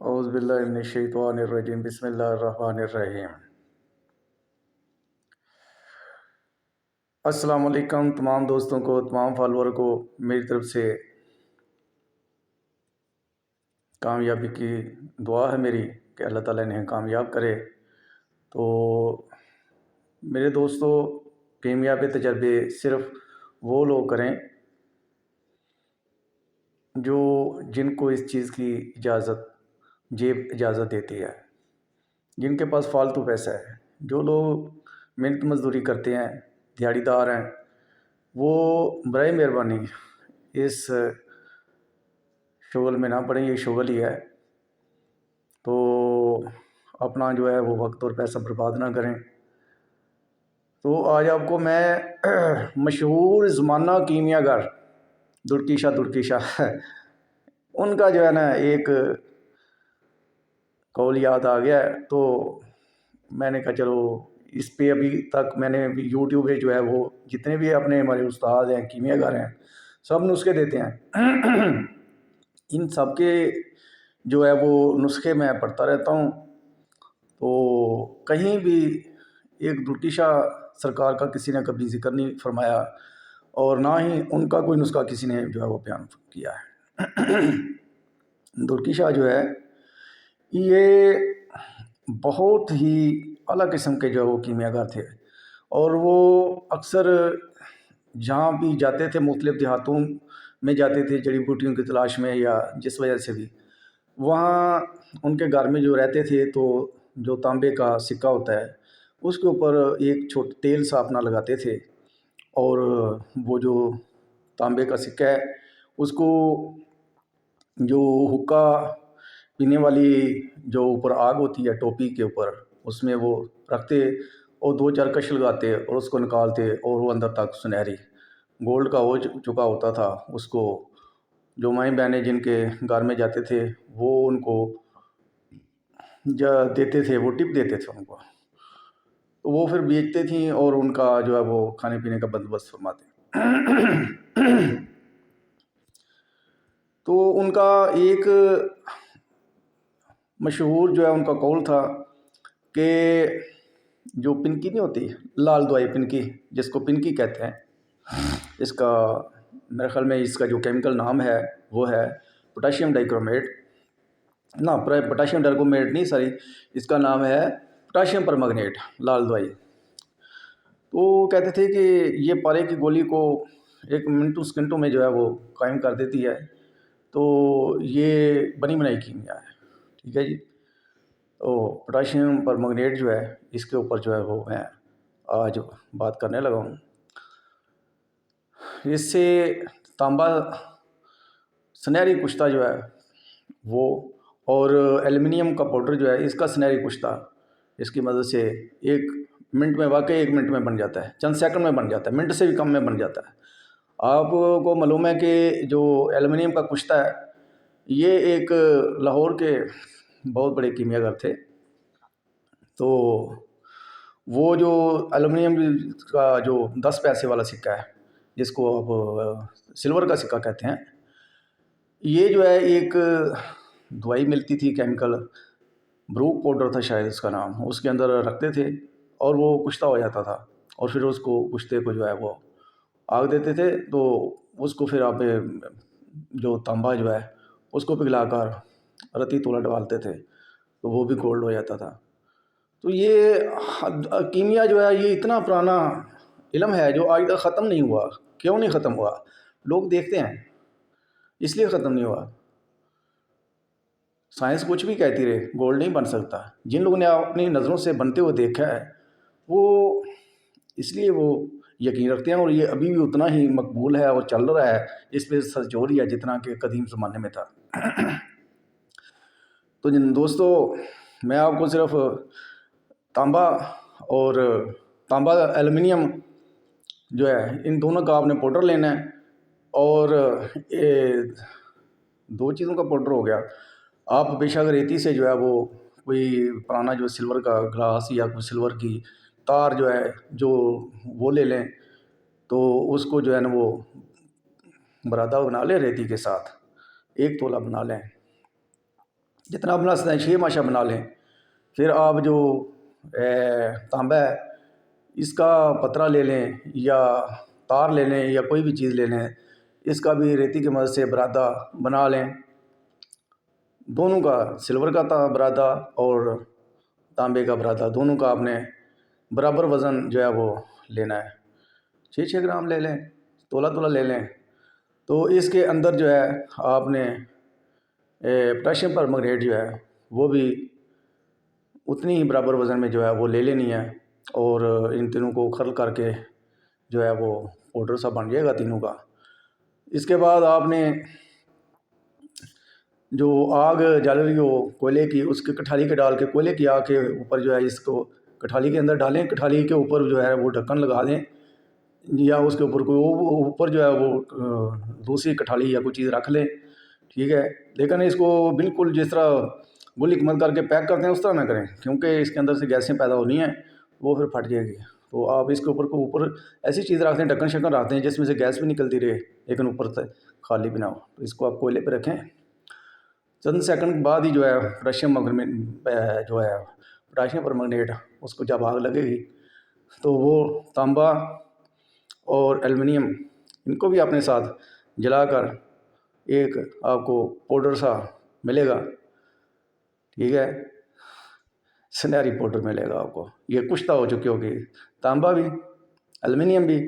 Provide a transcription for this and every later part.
اعوذ باللہ من الشیطان الرجیم بسم اللہ الرحمن الرحیم۔ السلام علیکم تمام دوستوں کو، تمام فالوور کو میری طرف سے کامیابی کی دعا ہے میری کہ اللہ تعالیٰ انہیں کامیاب کرے۔ تو میرے دوستوں، کامیابی تجربے صرف وہ لوگ کریں جن کو اس چیز کی جیب اجازت دیتی ہے، جن کے پاس فالتو پیسہ ہے۔ جو لوگ محنت مزدوری کرتے ہیں، دیہڑی دار ہیں، وہ برائے مہربانی اس شغل میں نہ پڑیں۔ یہ شغل ہی ہے، تو اپنا جو ہے وہ وقت اور پیسہ برباد نہ کریں۔ تو آج آپ کو میں مشہور زمانہ کیمیا گر درکیشا ان کا جو ہے نا ایک قول یاد آ گیا ہے، تو میں نے کہا چلو اس پہ ابھی تک میں نے یوٹیوب پہ جو ہے وہ جتنے بھی اپنے ہمارے استاد ہیں، کیمیا گر ہیں، سب نسخے دیتے ہیں۔ ان سب کے جو ہے وہ نسخے میں پڑھتا رہتا ہوں، تو کہیں بھی ایک درکیشا سرکار کا کسی نے کبھی ذکر نہیں فرمایا، اور نہ ہی ان کا کوئی نسخہ کسی نے جو ہے وہ بیان کیا ہے۔ درکیشا جو ہے یہ بہت ہی اعلیٰ قسم کے جو ہے وہ کیمیا گر تھے، اور وہ اکثر جہاں بھی جاتے تھے، مختلف دیہاتوں میں جاتے تھے جڑی بوٹیوں کی تلاش میں یا جس وجہ سے بھی، وہاں ان کے گھر میں جو رہتے تھے تو جو تانبے کا سکہ ہوتا ہے اس کے اوپر ایک چھوٹا تیل سا اپنا لگاتے تھے، اور وہ جو تانبے کا سکہ ہے اس کو جو حکا پینے والی جو اوپر آگ ہوتی ہے ٹوپی کے اوپر، اس میں وہ رکھتے اور دو چار کش لگاتے اور اس کو نکالتے، اور وہ اندر تک سنہری گولڈ کا ہو چکا ہوتا تھا۔ اس کو جو مائیں بہنیں جن کے گھر میں جاتے تھے وہ ان کو دیتے تھے، وہ ٹپ دیتے تھے ان کو، تو وہ پھر بیچتے تھیں اور ان کا جو ہے وہ کھانے پینے کا بندوبست فرماتے۔ تو ان کا ایک مشہور جو ہے ان کا قول تھا کہ جو پنکی نہیں ہوتی، لال دوائی پنکی، جس کو پنکی کہتے ہیں، اس کا میرے خیال میں اس کا جو کیمیکل نام ہے وہ ہے پوٹاشیم ڈائکرومیٹ، نہ پوٹاشیم ڈائکرومیٹ نہیں، سوری، اس کا نام ہے پوٹاشیم پرمنگنیٹ، لال دوائی۔ تو کہتے تھے کہ یہ پارے کی گولی کو 1 منٹوں سیکنڈوں میں جو ہے وہ قائم کر دیتی ہے، تو یہ بنی بنائی کیمیا ہے، ٹھیک ہے جی۔ تو پوٹاشیم پرمنگنیٹ جو ہے اس کے اوپر جو ہے وہ میں آج بات کرنے لگا ہوں۔ اس سے تانبا سنہری کشتہ جو ہے وہ، اور ایلومینیم کا پاؤڈر جو ہے اس کا سنہری کشتہ، اس کی مدد سے 1 منٹ میں، واقعی 1 منٹ میں بن جاتا ہے، چند سیکنڈ میں بن جاتا ہے، منٹ سے بھی کم میں بن جاتا ہے۔ آپ کو معلوم ہے کہ جو ایلومینیم کا کشتہ ہے یہ ایک لاہور کے بہت بڑے کیمیا گر تھے، تو وہ جو ایلومینیم کا جو 10 پیسے والا سکہ ہے جس کو آپ سلور کا سکہ کہتے ہیں، یہ جو ہے ایک دوائی ملتی تھی کیمیکل، بروک پاؤڈر تھا شاید اس کا نام، اس کے اندر رکھتے تھے اور وہ کشتہ ہو جاتا تھا، اور پھر اس کو کشتے کو جو ہے وہ آگ دیتے تھے، تو اس کو پھر آپ جو تانبا جو ہے اس کو پگھلا کر رتی تولا ڈالتے تھے تو وہ بھی گولڈ ہو جاتا تھا۔ تو یہ کیمیا جو ہے یہ اتنا پرانا علم ہے جو آج تک ختم نہیں ہوا۔ کیوں نہیں ختم ہوا؟ لوگ دیکھتے ہیں اس لیے ختم نہیں ہوا۔ سائنس کچھ بھی کہتی رہے، گولڈ نہیں بن سکتا۔ جن لوگوں نے اپنی نظروں سے بنتے ہوئے دیکھا ہے وہ اس لیے وہ یقین رکھتے ہیں، اور یہ ابھی بھی اتنا ہی مقبول ہے اور چل رہا ہے، اس پہ سچ جوری ہے جتنا کہ قدیم زمانے میں تھا۔ تو جن دوستو، میں آپ کو صرف تانبا اور تانبا ایلومینیم جو ہے ان دونوں کا آپ نے پاؤڈر لینا ہے، اور 2 چیزوں کا پاؤڈر ہو گیا۔ آپ بے شک ریتی سے جو ہے وہ کوئی پرانا جو سلور کا گلاس یا کوئی سلور کی تار جو ہے جو وہ لے لیں، تو اس کو جو ہے نا وہ برادہ بنا لیں ریتی کے ساتھ، 1 تولہ بنا لیں، جتنا بنا سکتے ہیں 6 ماشا بنا لیں۔ پھر آپ جو تانبا ہے اس کا پترا لے لیں یا تار لے لیں یا کوئی بھی چیز لے لیں، اس کا بھی ریتی کی مدد سے برادہ بنا لیں۔ دونوں کا، سلور کا برادہ اور تانبے کا برادہ، دونوں کا آپ نے برابر وزن جو ہے وہ لینا ہے۔ 6 گرام لے لیں، تولا لے لیں۔ تو اس کے اندر جو ہے آپ نے پوٹاشیم پر میگنیٹ جو ہے وہ بھی اتنی ہی برابر وزن میں جو ہے وہ لے لینی ہے، اور ان تینوں کو کھرل کر کے جو ہے وہ پاؤڈر سا بن جائے گا تینوں کا۔ اس کے بعد آپ نے جو آگ جل رہی ہو کوئلے کی، اس کے کٹھالی کے ڈال کے کوئلے کی آگ کے اوپر جو ہے اس کو کٹھالی کے اندر ڈالیں، کٹھالی کے اوپر جو ہے وہ ڈھکن لگا دیں، یا اس کے اوپر کوئی اوپر جو ہے وہ دوسری کٹھالی یا کوئی چیز رکھ لیں، ٹھیک ہے۔ لیکن اس کو بالکل جس طرح گلی مت کر کے پیک کرتے ہیں اس طرح نہ کریں، کیونکہ اس کے اندر سے گیسیں پیدا ہونی ہیں، وہ پھر پھٹ جائے گی۔ تو آپ اس کے اوپر ایسی چیز رکھتے ہیں، ڈھکن شکن رکھتے ہیں جس میں سے گیس بھی نکلتی رہے لیکن اوپر سے خالی بھی نہ ہو۔ تو اس کو آپ کوئلے پہ رکھیں، چند سیکنڈ کے بعد ہی جو ہے پوٹاشیم پر میگنیٹ اس کو جب آگ لگے گی تو وہ تانبا اور ایلومینیم ان کو بھی اپنے ساتھ جلا کر ایک آپ کو پاؤڈر سا ملے گا، ٹھیک ہے، سنہری پاؤڈر ملے گا آپ کو۔ یہ کشتہ ہو چکی ہوگی، تانبا بھی، ایلومینیم بھی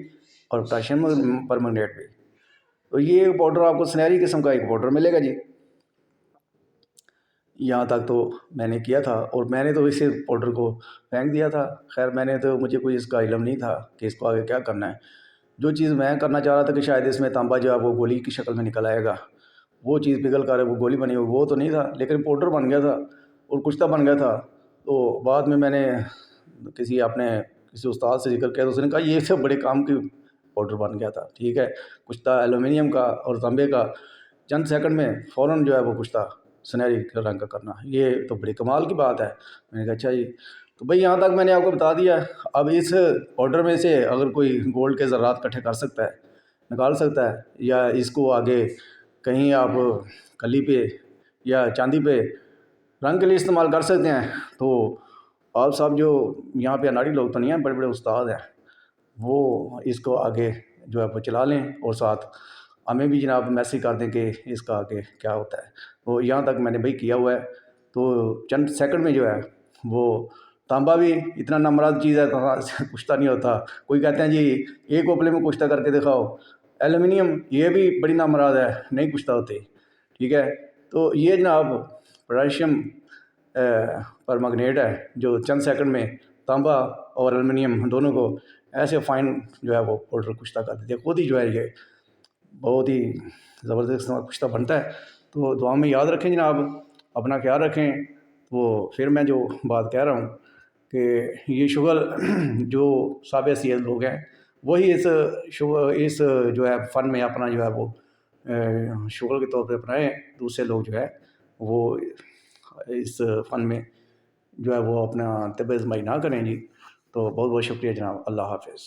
اور پوٹاشیم پر میگنیٹ بھی۔ تو یہ پاؤڈر آپ کو سنہری قسم کا ایک پاؤڈر ملے گا جی۔ یہاں تک تو میں نے کیا تھا، اور میں نے تو اسے پاؤڈر کو پھینک دیا تھا۔ خیر مجھے کوئی اس کا علم نہیں تھا کہ اس کو آگے کیا کرنا ہے۔ جو چیز میں کرنا چاہ رہا تھا کہ شاید اس میں تانبا جو ہے وہ گولی کی شکل میں نکل آئے گا، وہ چیز پگھل کر وہ گولی بنی ہوگی، وہ تو نہیں تھا، لیکن پاؤڈر بن گیا تھا اور کشتہ بن گیا تھا۔ تو بعد میں نے کسی استاد سے ذکر کیا تو اس نے کہا یہ سب بڑے کام کی پاؤڈر بن گیا تھا، ٹھیک ہے۔ کشتہ ایلومینیم کا اور تانبے کا چند سیکنڈ میں فوراً جو ہے وہ کشتہ سنہری رنگ کا کرنا، یہ تو بڑی کمال کی بات ہے۔ میں نے کہا اچھا جی، تو بھئی یہاں تک میں نے آپ کو بتا دیا۔ اب اس پاؤڈر میں سے اگر کوئی گولڈ کے ذرات اکٹھے کر سکتا ہے، نکال سکتا ہے، یا اس کو آگے کہیں آپ کلی پہ یا چاندی پہ رنگ کے لیے استعمال کر سکتے ہیں، تو آپ صاحب جو یہاں پہ اناڑی لوگ تو نہیں ہیں، بڑے بڑے استاد ہیں، وہ اس کو آگے جو ہے وہ چلا لیں، اور ساتھ ہمیں بھی جناب میسج کر دیں کہ اس کا آگے کیا ہوتا ہے۔ تو یہاں تک میں نے بھائی کیا ہوا ہے۔ تو چند سیکنڈ میں جو ہے وہ تانبا بھی اتنا نامراد چیز ہے، کشتہ نہیں ہوتا۔ کوئی کہتے ہیں جی ایک اوپلے میں کشتہ کر کے دکھاؤ۔ ایلومینیم یہ بھی بڑی نامراد ہے، نہیں کشتہ ہوتے، ٹھیک ہے۔ تو یہ جناب پوٹاشیم پر میگنیٹ ہے جو چند سیکنڈ میں تانبا اور ایلومینیم دونوں کو ایسے فائن جو ہے وہ پاؤڈر کشتہ کر دیتے ہیں۔ خود ہی جو ہے یہ بہت ہی زبردست کشتہ بنتا ہے۔ تو دعا میں یاد رکھیں جناب، اپنا خیال رکھیں۔ وہ پھر میں جو بات کہہ رہا ہوں کہ یہ شغل جو صاحب حیثیت لوگ ہیں وہی اس جو ہے فن میں اپنا جو ہے وہ شغل کے طور پہ اپنائیں۔ دوسرے لوگ جو ہے وہ اس فن میں جو ہے وہ اپنا طب آزمائی نہ کریں جی۔ تو بہت بہت شکریہ جناب، اللہ حافظ۔